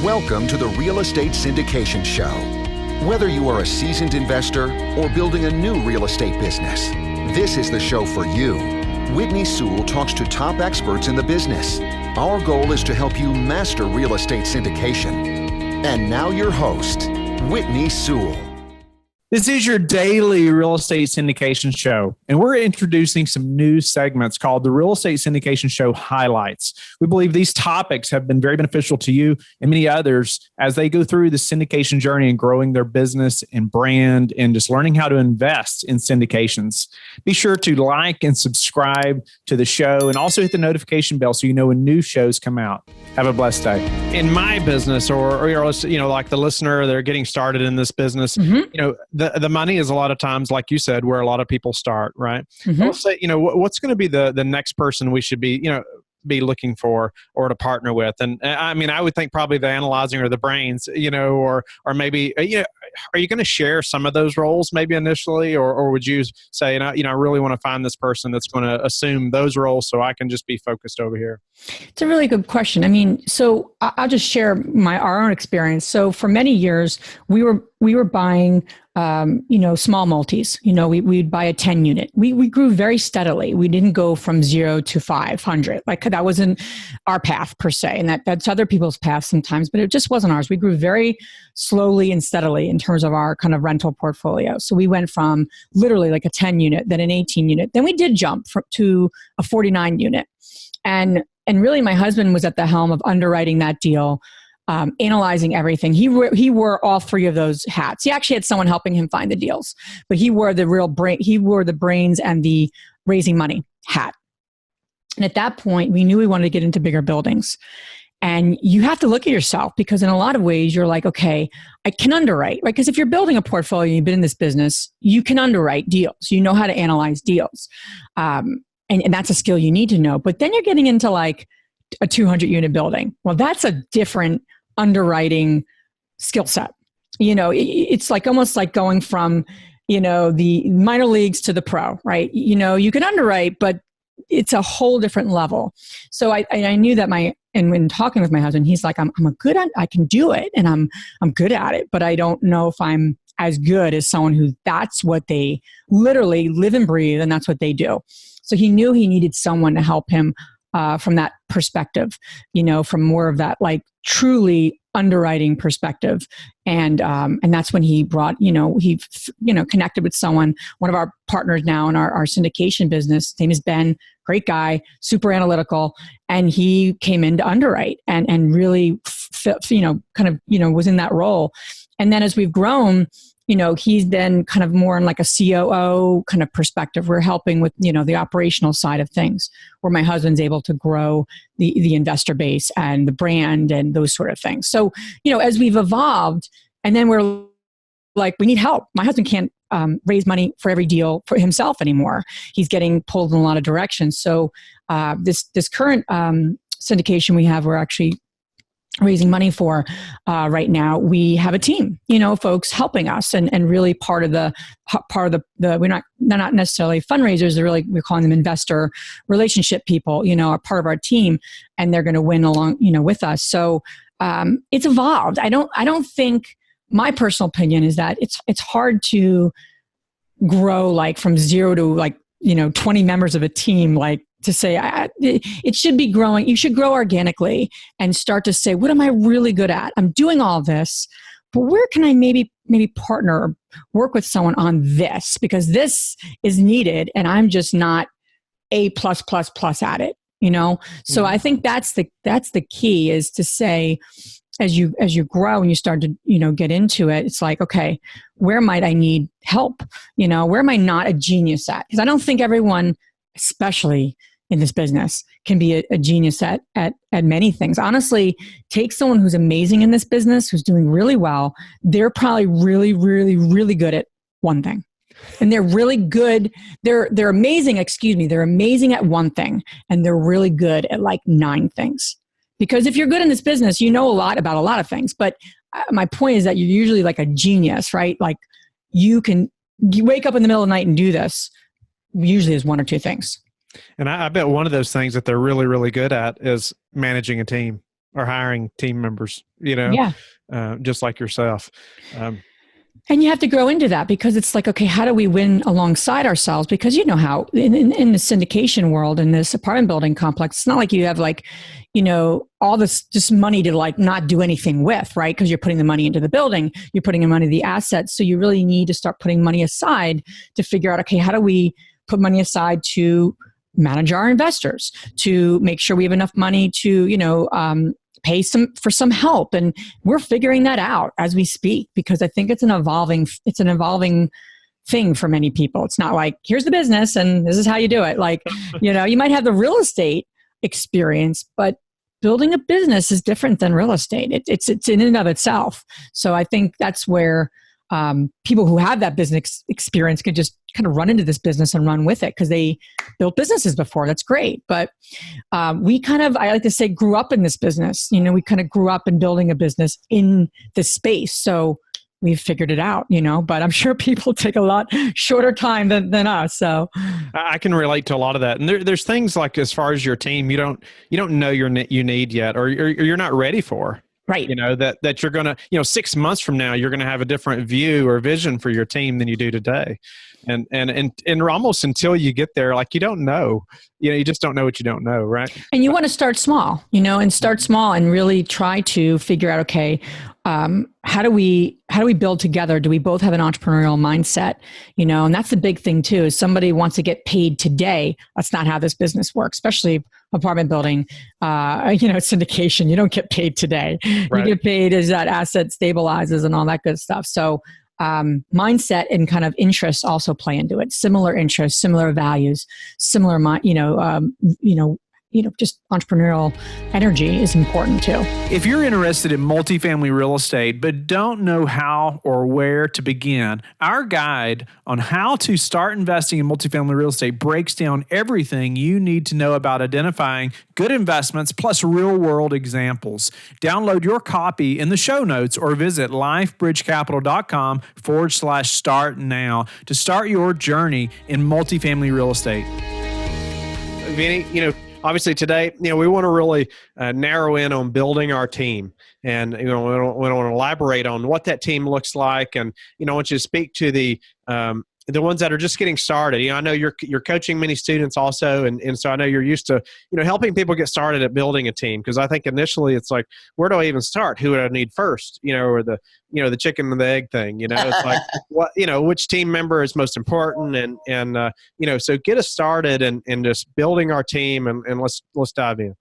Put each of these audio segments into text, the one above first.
Welcome to the Real Estate Syndication Show. Whether you are a seasoned investor or building a new real estate business, this is the show for you. Whitney Sewell talks to top experts in the business. Our goal is to help you master real estate syndication. And now your host, Whitney Sewell. This is your daily real estate syndication show, and we're introducing some new segments called the Real Estate Syndication Show Highlights. We believe these topics have been very beneficial to you and many others as they go through the syndication journey and growing their business and brand and just learning how to invest in syndications. Be sure to like and subscribe to the show and also hit the notification bell so you know when new shows come out. Have a blessed day. In my business or like the listener, they're getting started in this business, the money is a lot of times, like you said, where a lot of people start, right? Let's say, what's going to be the next person we should be looking for or to partner with. And I mean, I would think probably the analyzing or the brains, or maybe, are you going to share some of those roles maybe initially, or would you say, I really want to find this person that's going to assume those roles so I can just be focused over here? It's a really good question. I mean, so I'll just share our own experience. So for many years, we were buying, small multis. We'd buy a 10 unit. We grew very steadily. We didn't go from 0 to 500. Like that wasn't our path per se, and that's other people's path sometimes, but it just wasn't ours. We grew very slowly and steadily in terms of our kind of rental portfolio. So we went from literally like a 10 unit, then an 18 unit. Then we did jump to a 49 unit. And really my husband was at the helm of underwriting that deal, analyzing everything. He wore all three of those hats. He actually had someone helping him find the deals, but he wore the real brain. He wore the brains and the raising money hat. And at that point, we knew we wanted to get into bigger buildings. And you have to look at yourself because in a lot of ways, you're like, okay, I can underwrite, right? Because if you're building a portfolio, you've been in this business, you can underwrite deals. You know how to analyze deals. And that's a skill you need to know. But then you're getting into like a 200 unit building. Well, that's a different underwriting skill set. It's like almost like going from, the minor leagues to the pro, right? You can underwrite, but it's a whole different level. So I knew that and when talking with my husband, he's like, I can do it and I'm good at it, but I don't know if I'm as good as someone who that's what they literally live and breathe and that's what they do. So he knew he needed someone to help him from that perspective, from more of that like truly underwriting perspective. And that's when he brought, he connected with someone, one of our partners now in our syndication business. His name is Ben, great guy, super analytical. And he came in to underwrite and really, was in that role. And then as we've grown, he's been kind of more in like a COO kind of perspective. We're helping with, the operational side of things where my husband's able to grow the investor base and the brand and those sort of things. So, as we've evolved and then we're like, we need help. My husband can't raise money for every deal for himself anymore. He's getting pulled in a lot of directions. So this current syndication we have, we're actually raising money for right now. We have a team, folks helping us and really part of the they're not necessarily fundraisers. We're calling them investor relationship people, are part of our team and they're going to win along, with us. So it's evolved. I don't think my personal opinion is that it's hard to grow like from 0 to like, 20 members of a team, like to say it should be growing. You should grow organically and start to say, what am I really good at? I'm doing all this, but where can I maybe partner or work with someone on this? Because this is needed and I'm just not A+++ at it, So I think that's the key is to say, as you grow and you start to, get into it, it's like, okay, where might I need help? Where am I not a genius at? Because I don't think everyone, especially in this business, can be a genius at many things. Honestly, take someone who's amazing in this business, who's doing really well. They're probably really, really, really good at one thing. And they're really good. They're amazing, they're amazing at one thing. And they're really good at like 9 things. Because if you're good in this business, you know a lot about a lot of things. But my point is that you're usually like a genius, right? Like you wake up in the middle of the night and do this. Usually is 1 or 2 things. And I bet one of those things that they're really, really good at is managing a team. are hiring team members, Yeah. just like yourself. And you have to grow into that because it's like, okay, how do we win alongside ourselves? Because you know how in the syndication world, in this apartment building complex, it's not like you have all this just money to like not do anything with, right? Because you're putting the money into the building, you're putting the money into the assets. So you really need to start putting money aside to figure out, okay, how do we put money aside to manage our investors, to make sure we have enough money to, pay for some help. And we're figuring that out as we speak, because I think it's an evolving thing for many people. It's not like, here's the business and this is how you do it. Like, you might have the real estate experience, but building a business is different than real estate. It's in and of itself. So I think that's where people who have that business experience can just kind of run into this business and run with it because they built businesses before. That's great. But we kind of, I like to say, grew up in this business. We kind of grew up in building a business in this space. So we've figured it out, but I'm sure people take a lot shorter time than us. So I can relate to a lot of that. And there's things like, as far as your team, you don't know you need yet, or you're not ready for. Right. That you're going to, 6 months from now, you're going to have a different view or vision for your team than you do today. And almost until you get there, like, you don't know, you just don't know what you don't know. Right. And you want to start small, and really try to figure out, okay, how do we build together? Do we both have an entrepreneurial mindset? And that's the big thing too, is somebody wants to get paid today. That's not how this business works, especially apartment building, syndication. You don't get paid today. Right. You get paid as that asset stabilizes and all that good stuff. So mindset and kind of interests also play into it. Similar interests, similar values, similar, just entrepreneurial energy is important too. If you're interested in multifamily real estate, but don't know how or where to begin, our guide on how to start investing in multifamily real estate breaks down everything you need to know about identifying good investments plus real world examples. Download your copy in the show notes or visit lifebridgecapital.com/start now to start your journey in multifamily real estate. Vinney, obviously today, we want to really narrow in on building our team, and we want to elaborate on what that team looks like, and I want you to speak to the ones that are just getting started. I know you're coaching many students also, and so I know you're used to helping people get started at building a team, because I think initially it's like, where do I even start? Who do I need first? Or the chicken and the egg thing. It's like what which team member is most important, and so get us started and just building our team, and let's dive in.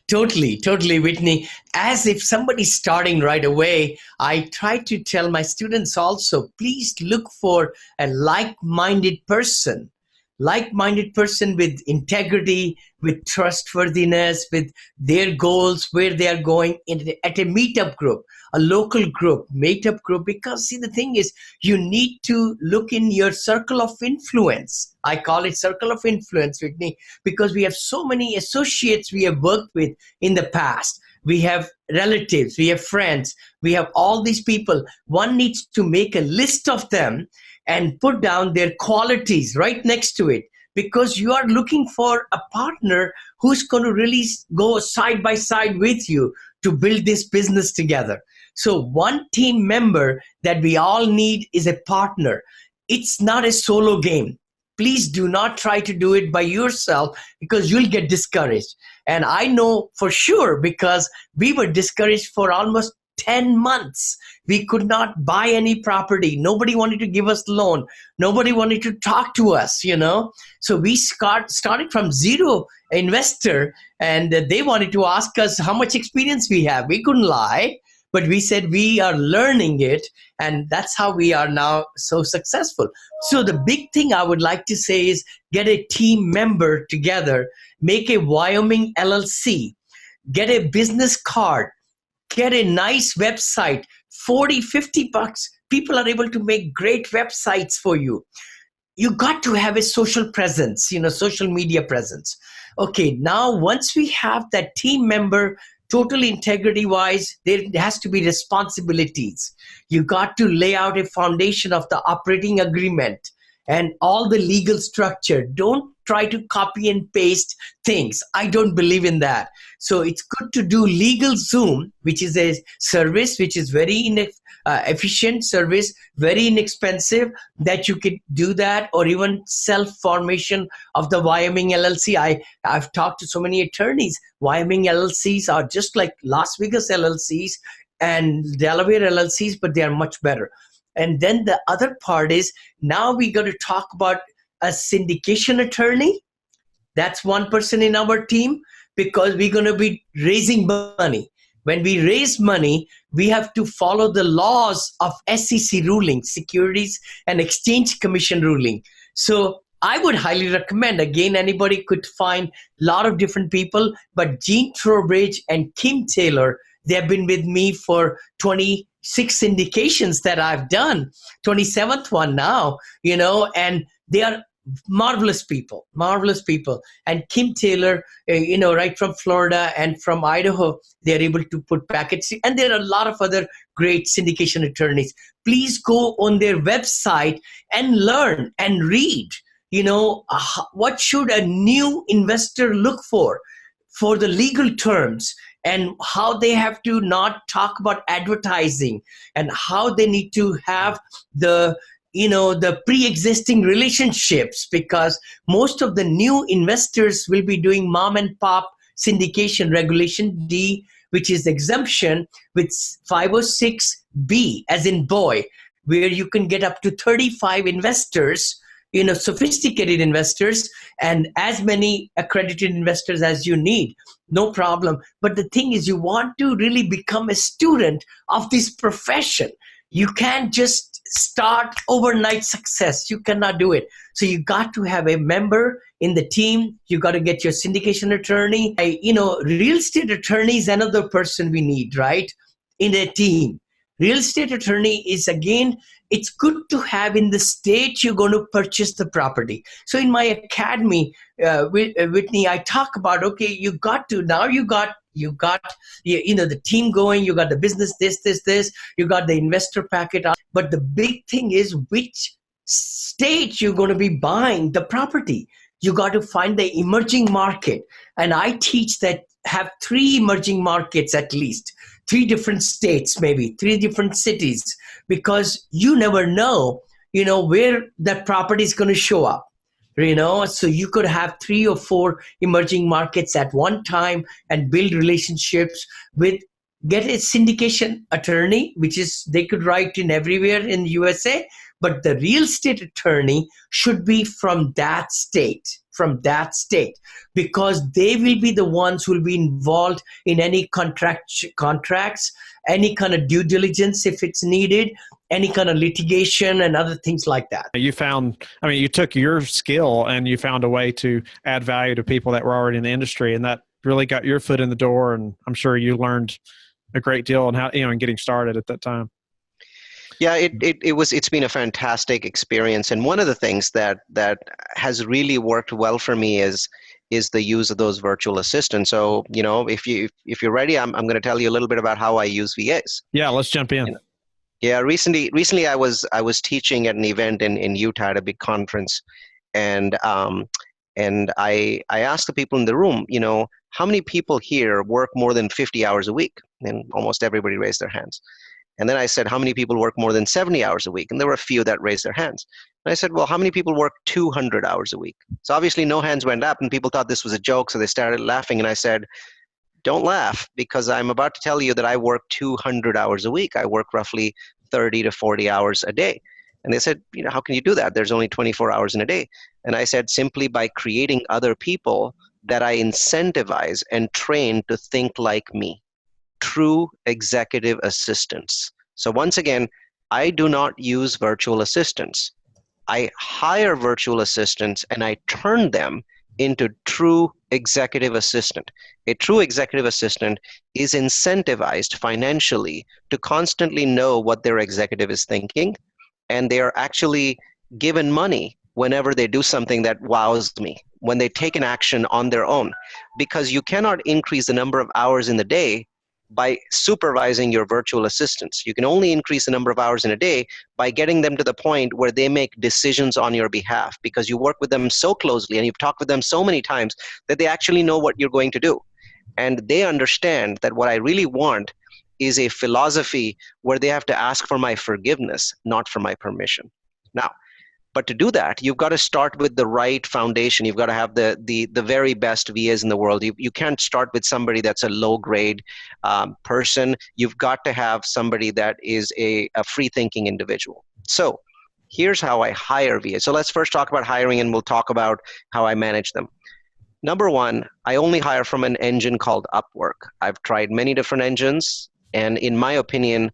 Totally, Whitney. As if somebody's starting right away, I try to tell my students also, please look for a like-minded person with integrity, with trustworthiness, with their goals, where they are going at a meetup group, a local group, meetup group. Because see, the thing is, you need to look in your circle of influence. I call it circle of influence, Whitney, because we have so many associates we have worked with in the past. We have relatives, we have friends, we have all these people. One needs to make a list of them and put down their qualities right next to it, because you are looking for a partner who's going to really go side by side with you to build this business together. So one team member that we all need is a partner. It's not a solo game. Please do not try to do it by yourself, because you'll get discouraged. And I know for sure, because we were discouraged for almost 10 months. We could not buy any property. Nobody wanted to give us loan. Nobody wanted to talk to us, So we started from zero investor, and they wanted to ask us how much experience we have. We couldn't lie, but we said we are learning it, and that's how we are now so successful. So the big thing I would like to say is get a team member together, make a Wyoming LLC, get a business card, get a nice website, $40-50. People are able to make great websites for you. You got to have a social presence, social media presence. Okay, now once we have that team member, total integrity wise, there has to be responsibilities. You got to lay out a foundation of the operating agreement and all the legal structure. Don't try to copy and paste things. I don't believe in that. So it's good to do legal Zoom, which is a service which is very efficient service, very inexpensive, that you could do that, or even self-formation of the Wyoming LLC. I've talked to so many attorneys. Wyoming LLCs are just like Las Vegas LLCs and Delaware LLCs, but they are much better. And then the other part is, now we got to talk about a syndication attorney. That's one person in our team, because we're going to be raising money. When we raise money, we have to follow the laws of SEC ruling, Securities and Exchange Commission ruling. So I would highly recommend, again, anybody could find a lot of different people, but Gene Trowbridge and Kim Taylor, they have been with me for 26 syndications that I've done, 27th one now, and they are marvelous people. And Kim Taylor, right from Florida and from Idaho, they're able to put packets. And there are a lot of other great syndication attorneys. Please go on their website and learn and read, what should a new investor look for the legal terms, and how they have to not talk about advertising, and how they need to have the pre-existing relationships, because most of the new investors will be doing mom and pop syndication, Regulation D, which is exemption, with 506B, as in boy, where you can get up to 35 investors, sophisticated investors, and as many accredited investors as you need. No problem. But the thing is, you want to really become a student of this profession. You can't just start overnight success. You cannot do it. So you got to have a member in the team. You got to get your syndication attorney. Real estate attorney is another person we need, right, in a team. Real estate attorney is, again, it's good to have in the state you're going to purchase the property. So in my academy, Whitney, I talk about, okay, you got the team going, you got the business, this, you got the investor packet. But the big thing is which state you're going to be buying the property. You got to find the emerging market. And I teach that have 3 emerging markets at least. 3 different states, maybe 3 different cities, because you never know, where that property is going to show up, so you could have 3 or 4 emerging markets at one time and build relationships get a syndication attorney, which is, they could write in everywhere in the USA, but the real estate attorney should be from that state, because they will be the ones who will be involved in any contracts, any kind of due diligence if it's needed, any kind of litigation and other things like that. You took your skill and you found a way to add value to people that were already in the industry, and that really got your foot in the door. And I'm sure you learned a great deal on how, in getting started at that time. Yeah, it's been a fantastic experience. And one of the things that has really worked well for me is the use of those virtual assistants. So, if you're ready, I'm going to tell you a little bit about how I use VAs. Yeah, let's jump in. Yeah, recently I was teaching at an event in Utah at a big conference, and I asked the people in the room, how many people here work more than 50 hours a week? And almost everybody raised their hands. And then I said, how many people work more than 70 hours a week? And there were a few that raised their hands. And I said, well, how many people work 200 hours a week? So obviously no hands went up, and people thought this was a joke, so they started laughing. And I said, don't laugh, because I'm about to tell you that I work 200 hours a week. I work roughly 30 to 40 hours a day. And they said, how can you do that? There's only 24 hours in a day. And I said, simply by creating other people that I incentivize and train to think like me. True executive assistants. So once again, I do not use virtual assistants. I hire virtual assistants and I turn them into true executive assistant. A true executive assistant is incentivized financially to constantly know what their executive is thinking, and they are actually given money whenever they do something that wows me, when they take an action on their own, because you cannot increase the number of hours in the day by supervising your virtual assistants. You can only increase the number of hours in a day by getting them to the point where they make decisions on your behalf, because you work with them so closely and you've talked with them so many times that they actually know what you're going to do. And they understand that what I really want is a philosophy where they have to ask for my forgiveness, not for my permission. Now, but to do that, you've got to start with the right foundation. You've got to have the very best VAs in the world. You can't start with somebody that's a low-grade person. You've got to have somebody that is a free-thinking individual. So here's how I hire VAs. So let's first talk about hiring, and we'll talk about how I manage them. Number one, I only hire from an engine called Upwork. I've tried many different engines, and in my opinion,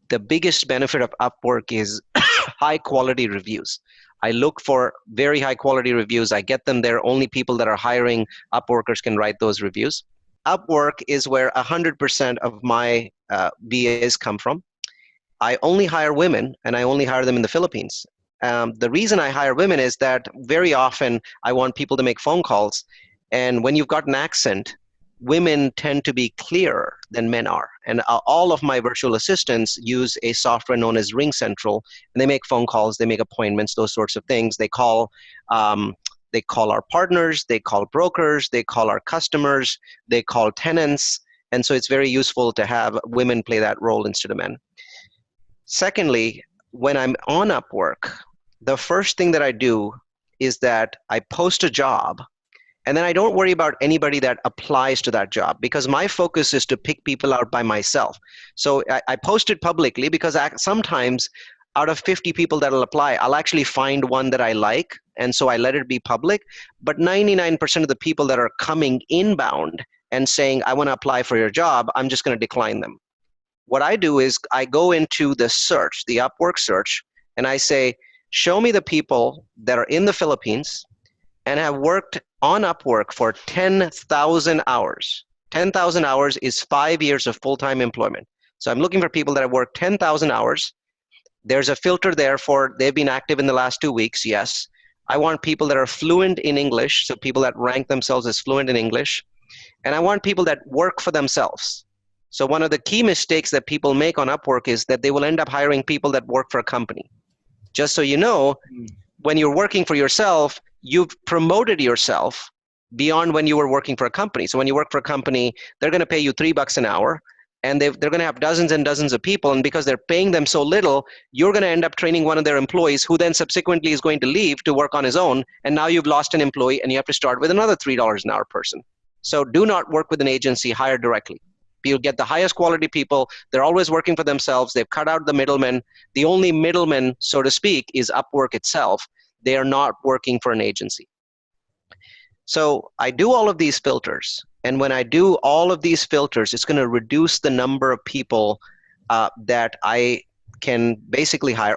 the biggest benefit of Upwork is high quality reviews. I look for very high quality reviews. I get them there. Only people that are hiring Upworkers can write those reviews. Upwork is where 100% of my VAs come from. I only hire women, and I only hire them in the Philippines. The reason I hire women is that very often I want people to make phone calls, and when you've got an accent, women tend to be clearer than men are. And all of my virtual assistants use a software known as RingCentral, and they make phone calls, they make appointments, those sorts of things. They call our partners, they call brokers, they call our customers, they call tenants. And so it's very useful to have women play that role instead of men. Secondly, when I'm on Upwork, the first thing that I do is that I post a job, and then I don't worry about anybody that applies to that job, because my focus is to pick people out by myself. So I post it publicly because sometimes out of 50 people that will apply, I'll actually find one that I like, and so I let it be public. But 99% of the people that are coming inbound and saying, I want to apply for your job, I'm just going to decline them. What I do is I go into the search, the Upwork search, and I say, show me the people that are in the Philippines and have worked on Upwork for 10,000 hours. 10,000 hours is 5 years of full-time employment. So I'm looking for people that have worked 10,000 hours. There's a filter there for they've been active in the last 2 weeks, yes. I want people that are fluent in English, so people that rank themselves as fluent in English. And I want people that work for themselves. So one of the key mistakes that people make on Upwork is that they will end up hiring people that work for a company. Just so you know, when you're working for yourself, you've promoted yourself beyond when you were working for a company. So when you work for a company, they're going to pay you $3 an hour, and they're going to have dozens and dozens of people. And because they're paying them so little, you're going to end up training one of their employees who then subsequently is going to leave to work on his own. And now you've lost an employee, and you have to start with another $3 an hour person. So do not work with an agency, hire directly. You'll get the highest quality people. They're always working for themselves. They've cut out the middlemen. The only middleman, so to speak, is Upwork itself. They are not working for an agency. So I do all of these filters. And when I do all of these filters, it's going to reduce the number of people that I can basically hire.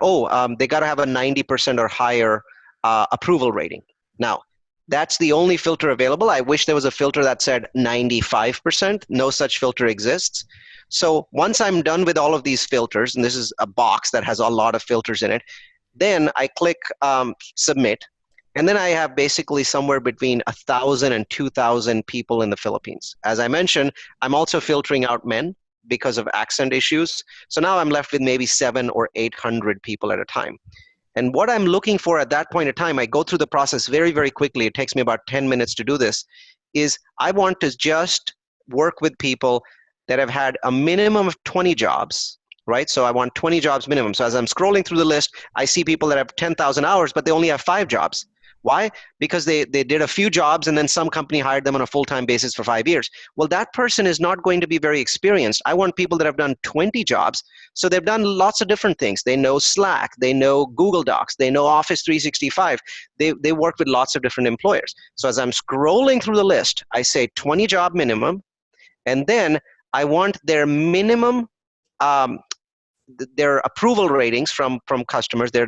They got to have a 90% or higher approval rating. Now, that's the only filter available. I wish there was a filter that said 95%. No such filter exists. So once I'm done with all of these filters, and this is a box that has a lot of filters in it, then I click submit. And then I have basically somewhere between 1,000 and 2,000 people in the Philippines. As I mentioned, I'm also filtering out men because of accent issues. So now I'm left with maybe 700 or 800 people at a time. And what I'm looking for at that point in time, I go through the process very, very quickly. It takes me about 10 minutes to do this, is I want to just work with people that have had a minimum of 20 jobs, right? So I want 20 jobs minimum. So as I'm scrolling through the list, I see people that have 10,000 hours, but they only have 5 jobs. Why? Because they did a few jobs and then some company hired them on a full-time basis for 5 years. Well, that person is not going to be very experienced. I want people that have done 20 jobs. So they've done lots of different things. They know Slack, they know Google Docs, they know Office 365. They work with lots of different employers. So as I'm scrolling through the list, I say 20 job minimum, and then I want their minimum their approval ratings from customers, their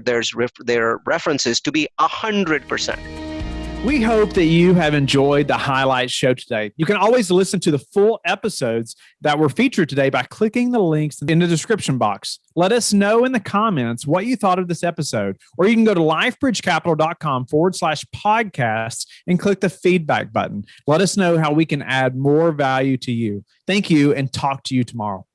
references to be 100%. We hope that you have enjoyed the highlights show today. You can always listen to the full episodes that were featured today by clicking the links in the description box. Let us know in the comments what you thought of this episode, or you can go to lifebridgecapital.com/podcasts and click the feedback button. Let us know how we can add more value to you. Thank you, and talk to you tomorrow.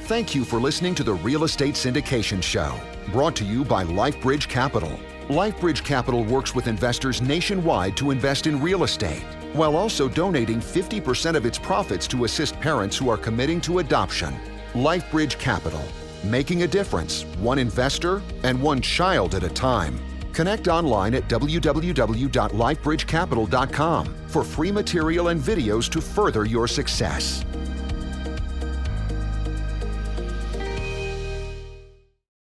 Thank you for listening to the Real Estate Syndication Show, brought to you by LifeBridge Capital. LifeBridge Capital works with investors nationwide to invest in real estate, while also donating 50% of its profits to assist parents who are committing to adoption. LifeBridge Capital, making a difference, one investor and one child at a time. Connect online at www.lifebridgecapital.com for free material and videos to further your success.